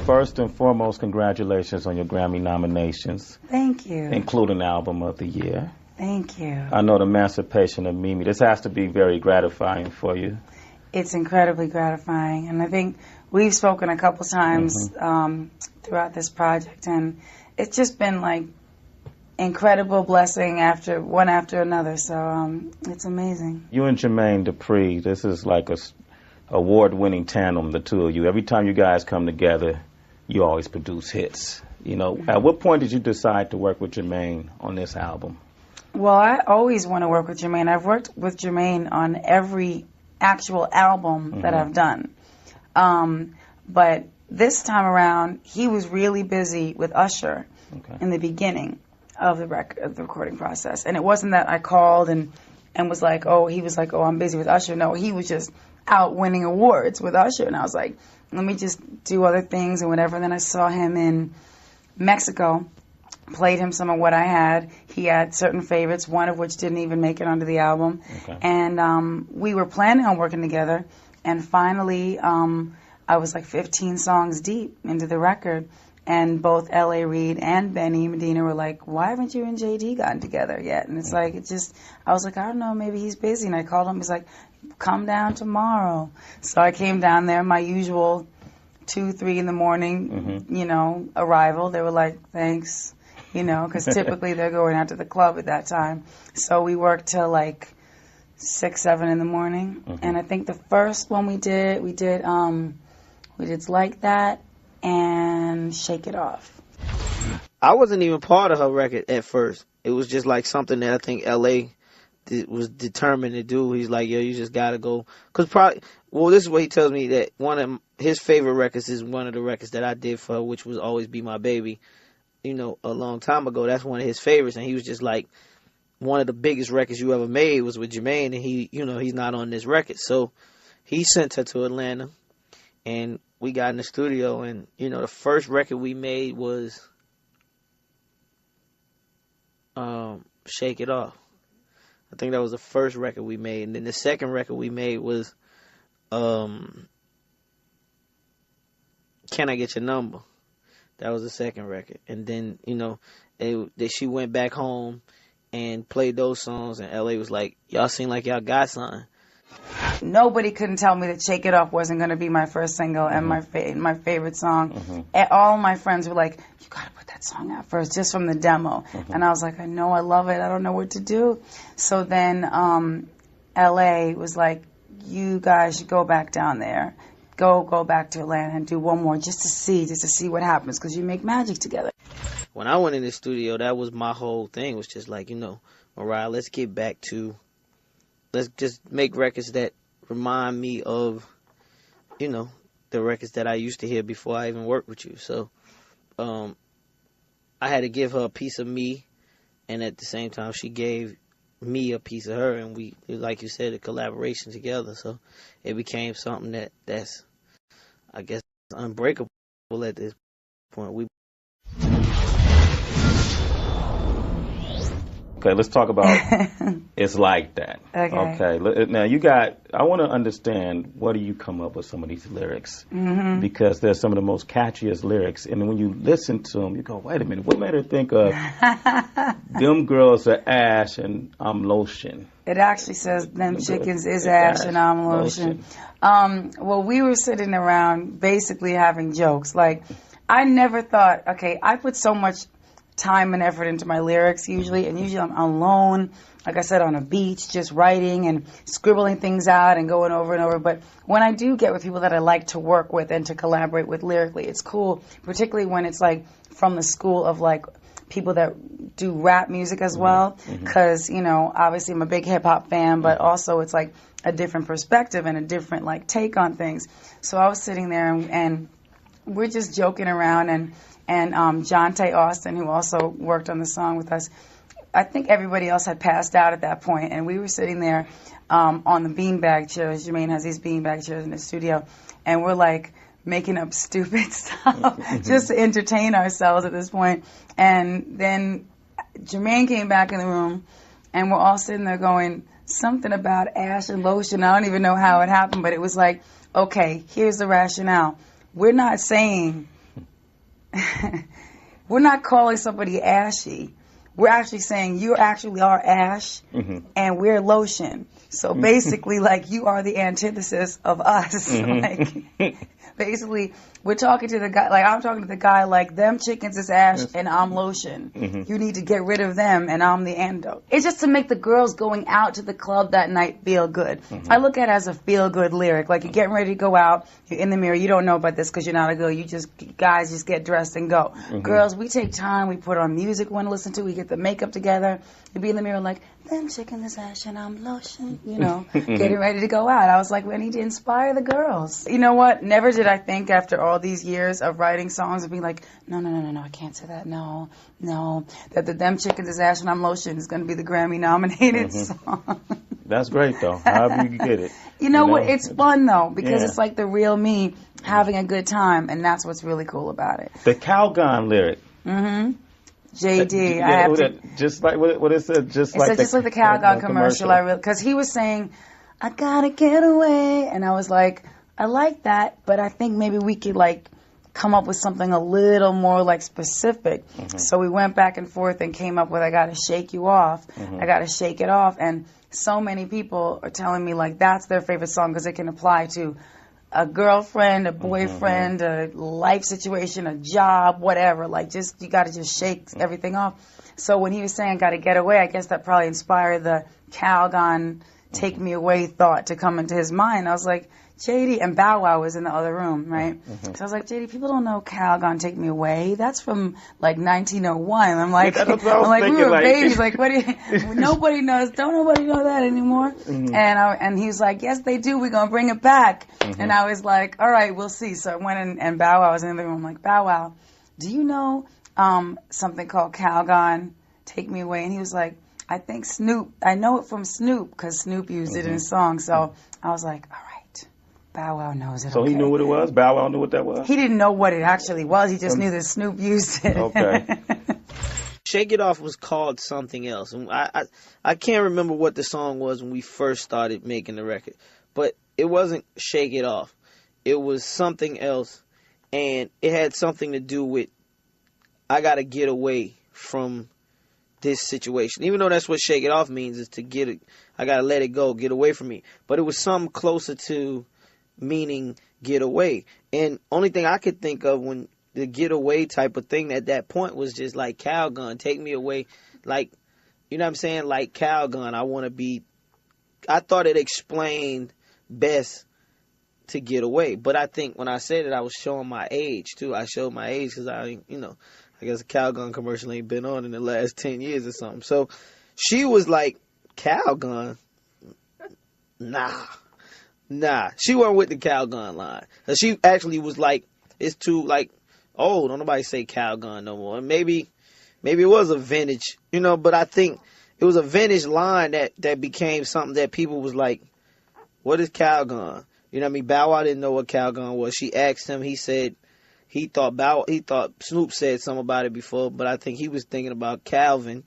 first and foremost, congratulations on your Grammy nominations. Thank you. Including Album of the Year. Thank you. I know The Emancipation of Mimi. This has to be very gratifying for you. It's incredibly gratifying, and I think we've spoken a couple times throughout this project, and it's just been like incredible blessing one after another. So it's amazing. You and Jermaine Dupri, this is like a award-winning tandem, the two of you. Every time you guys come together, you always produce hits. You know, at what point did you decide to work with Jermaine on this album? Well, I always want to work with Jermaine. I've worked with Jermaine on every actual album that I've done. But this time around, he was really busy with Usher in the beginning of the recording process. And it wasn't that I called and was like, he was like, I'm busy with Usher. No, he was just out winning awards with Usher. And I was like, let me just do other things and whatever. And then I saw him in Mexico, played him some of what I had. He had certain favorites, one of which didn't even make it onto the album. And we were planning on working together. And finally, I was like 15 songs deep into the record. And both L.A. Reid and Benny Medina were like, why haven't you and J.D. gotten together yet? And it's like, I was like, I don't know, maybe he's busy. And I called him, he's like, come down tomorrow. So I came down there, my usual 2, 3 in the morning, arrival. They were like, thanks, because typically they're going out to the club at that time. So we worked till like 6, 7 in the morning. And I think the first one we did Like That and Shake It Off. I wasn't even part of her record at first. It was just like something that I think L.A. was determined to do. He's like, yo, you just gotta go. This is what he tells me, that one of his favorite records is one of the records that I did for her, which was Always Be My Baby. A long time ago, that's one of his favorites. And he was just like, one of the biggest records you ever made was with Jermaine, and he's not on this record. So he sent her to Atlanta, and we got in the studio, and, the first record we made was Shake It Off. I think that was the first record we made. And then the second record we made was Can I Get Your Number? That was the second record. And then, she went back home and played those songs, and L.A. was like, y'all seem like y'all got something. Nobody couldn't tell me that Shake It Off wasn't going to be my first single and my favorite song. And all my friends were like, you got to put that song out first, just from the demo. And I was like, I know, I love it. I don't know what to do. So then L.A. was like, you guys should go back down there. Go back to Atlanta and do one more just to see what happens, because you make magic together. When I went in the studio, that was my whole thing. It was just like, Mariah, let's just make records that remind me of, the records that I used to hear before I even worked with you. So I had to give her a piece of me, and at the same time she gave me a piece of her, and we, like you said, a collaboration together. So it became something that's, I guess, unbreakable at this point. Okay, let's talk about It's Like That. Okay. Now, I want to understand, what do you come up with some of these lyrics? Because they're some of the most catchiest lyrics. And when you listen to them, you go, wait a minute, what made her think of them girls are ash and I'm lotion? It actually says, them chickens is ash and I'm lotion. Well, we were sitting around basically having jokes. Like, I never thought, I put so much time and effort into my lyrics usually, and usually I'm alone, like I said, on a beach, just writing and scribbling things out and going over and over. But when I do get with people that I like to work with and to collaborate with lyrically, it's cool, particularly when it's like from the school of like people that do rap music as well, because, obviously I'm a big hip-hop fan, but also it's like a different perspective and a different like take on things. So I was sitting there and we're just joking around, and Jonte Austin, who also worked on the song with us, I think everybody else had passed out at that point, and we were sitting there on the beanbag chairs. Jermaine has these beanbag chairs in the studio, and we're like making up stupid stuff just to entertain ourselves at this point. And then Jermaine came back in the room, and we're all sitting there going, something about ash and lotion. I don't even know how it happened, but it was like, okay, here's the rationale. We're not saying we're not calling somebody ashy. We're actually saying you actually are ash and we're lotion. So basically, like, you are the antithesis of us. Like, basically, we're talking to the guy, like, I'm talking to the guy, like, them chickens is ash and I'm lotion. You need to get rid of them and I'm the antidote. It's just to make the girls going out to the club that night feel good. I look at it as a feel-good lyric. Like, you're getting ready to go out, you're in the mirror, you don't know about this because you're not a girl. Guys just get dressed and go. Girls, we take time, we put on music we want to listen to, we get the makeup together, you be in the mirror like, them chicken is ash and I'm lotion, you know, getting ready to go out. I was like, we need to inspire the girls. You know what? Never did I think after all these years of writing songs and being like, no, I can't say that. No. That the them chickens is ash and I'm lotion is going to be the Grammy nominated song. That's great though. However you get it. You know what? It's fun though because it's like the real me having a good time, and that's what's really cool about it. The Calgon lyric. JD, just like what it said, just like the Calgon commercial. Because he was saying, I gotta get away, and I was like, I like that, but I think maybe we could like come up with something a little more like specific. So we went back and forth and came up with I gotta shake you off, I gotta shake it off, and so many people are telling me like that's their favorite song because it can apply to a girlfriend, a boyfriend, a life situation, a job, whatever. Like, just you got to just shake everything off. So when he was saying "got to get away," I guess that probably inspired the Calgon "take me away" thought to come into his mind. I was like, JD, and Bow Wow was in the other room, right? So I was like, JD, people don't know Calgon "Take Me Away." That's from like 1901. I'm like, we were babies. Like, what do you? Nobody knows. Don't nobody know that anymore. And he was like, yes, they do. We're gonna bring it back. And I was like, all right, we'll see. So I went in, and Bow Wow was in the room. I'm like, Bow Wow, do you know something called Calgon "Take Me Away"? And he was like, I think Snoop. I know it from Snoop because Snoop used it in his song. So I was like, all right. Bow Wow knows it. So he knew what it was? Bow Wow knew what that was? He didn't know what it actually was. He just knew that Snoop used it. Okay. Shake It Off was called something else. And I can't remember what the song was when we first started making the record. But it wasn't Shake It Off. It was something else. And it had something to do with I got to get away from this situation. Even though that's what Shake It Off means, is to get it. I got to let it go, get away from me. But it was something closer to meaning get away. And only thing I could think of when the get away type of thing at that point was just like Calgon, take me away. Like, you know what I'm saying? Like Calgon, I thought it explained best to get away. But I think when I said it, I was showing my age too. I showed my age because I guess a Calgon commercial ain't been on in the last 10 years or something. So she was like, Calgon? Nah, she wasn't with the Calgon line. She actually was like, it's too like, oh, don't nobody say Calgon no more. And maybe it was a vintage, but I think it was a vintage line that became something that people was like, what is Calgon? You know what I mean? Bow Wow didn't know what Calgon was. She asked him, he said he thought Snoop said something about it before, but I think he was thinking about Calvin.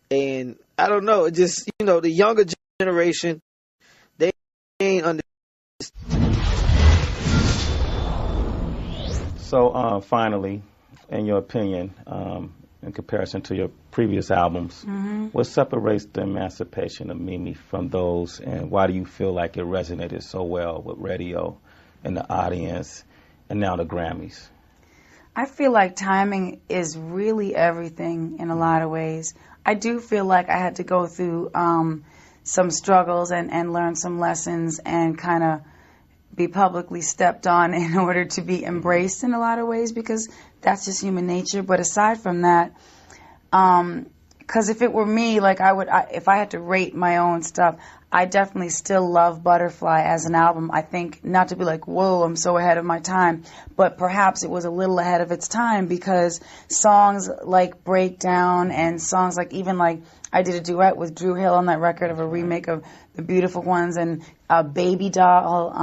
And I don't know, it just, the younger generation, they ain't understand. So finally, in your opinion, in comparison to your previous albums, what separates the emancipation of Mimi from those, and why do you feel like it resonated so well with radio and the audience and now the Grammys? I feel like timing is really everything in a lot of ways. I do feel like I had to go through some struggles and learn some lessons and kind of be publicly stepped on in order to be embraced in a lot of ways, because that's just human nature. But aside from that, because if it were me, like if I had to rate my own stuff, I definitely still love Butterfly as an album. I think, not to be like, whoa, I'm so ahead of my time, but perhaps it was a little ahead of its time, because songs like Breakdown and songs like, even like, I did a duet with Drew Hill on that record of a remake of The Beautiful Ones, and Baby Doll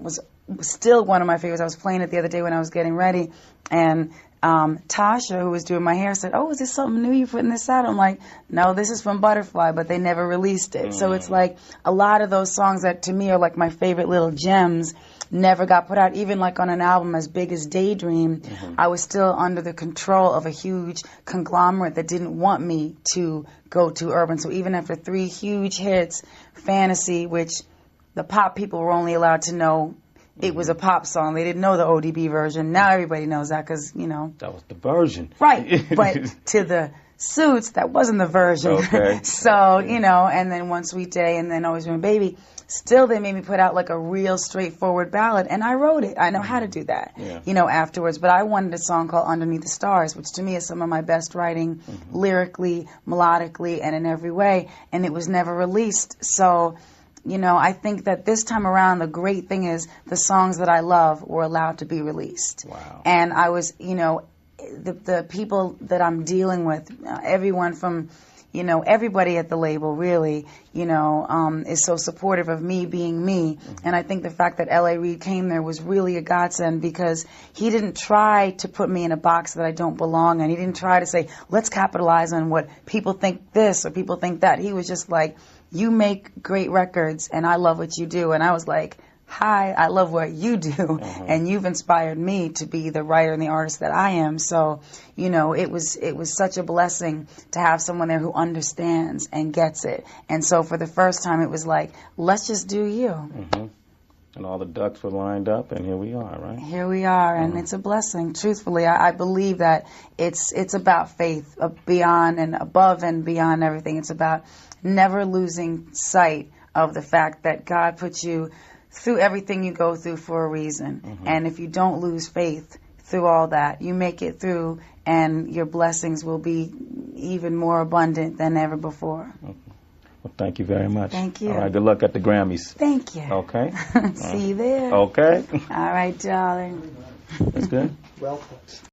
was still one of my favorites. I was playing it the other day when I was getting ready, and Tasha, who was doing my hair, said, oh, is this something new you putting this out? I'm like, no, this is from Butterfly, but they never released it. So it's like a lot of those songs that to me are like my favorite little gems never got put out. Even like on an album as big as Daydream, I was still under the control of a huge conglomerate that didn't want me to go to urban. So even after 3 huge hits, Fantasy, which the pop people were only allowed to know it was a pop song. They didn't know the ODB version. Now everybody knows that because, you know. That was the version. Right. But to the Suits, that wasn't the version. Okay. So, you know, and then One Sweet Day and then Always Been a Baby. Still, they made me put out like a real straightforward ballad, and I wrote it. I know how to do that, you know, afterwards. But I wanted a song called Underneath the Stars, which to me is some of my best writing, lyrically, melodically, and in every way. And it was never released. So, you know, I think that this time around, the great thing is the songs that I love were allowed to be released. Wow. And I was, you know, the people that I'm dealing with, everyone from, you know, everybody at the label really, you know, is so supportive of me being me. And I think the fact that L.A. Reid came there was really a godsend because he didn't try to put me in a box that I don't belong in. He didn't try to say, let's capitalize on what people think this or people think that. He was just like, you make great records and I love what you do. And I was like, hi, I love what you do, and you've inspired me to be the writer and the artist that I am. So, you know, it was such a blessing to have someone there who understands and gets it. And so for the first time, it was like, let's just do you. And all the ducks were lined up, and here we are, right? Here we are, and it's a blessing. Truthfully, I believe that it's about faith beyond and above and beyond everything. It's about never losing sight of the fact that God put you through everything you go through for a reason. And if you don't lose faith through all that, you make it through and your blessings will be even more abundant than ever before. Well, thank you very much. Thank you. All right, good luck at the Grammys. Thank you. Okay. See you there. Okay. All right, darling. That's good. Well put.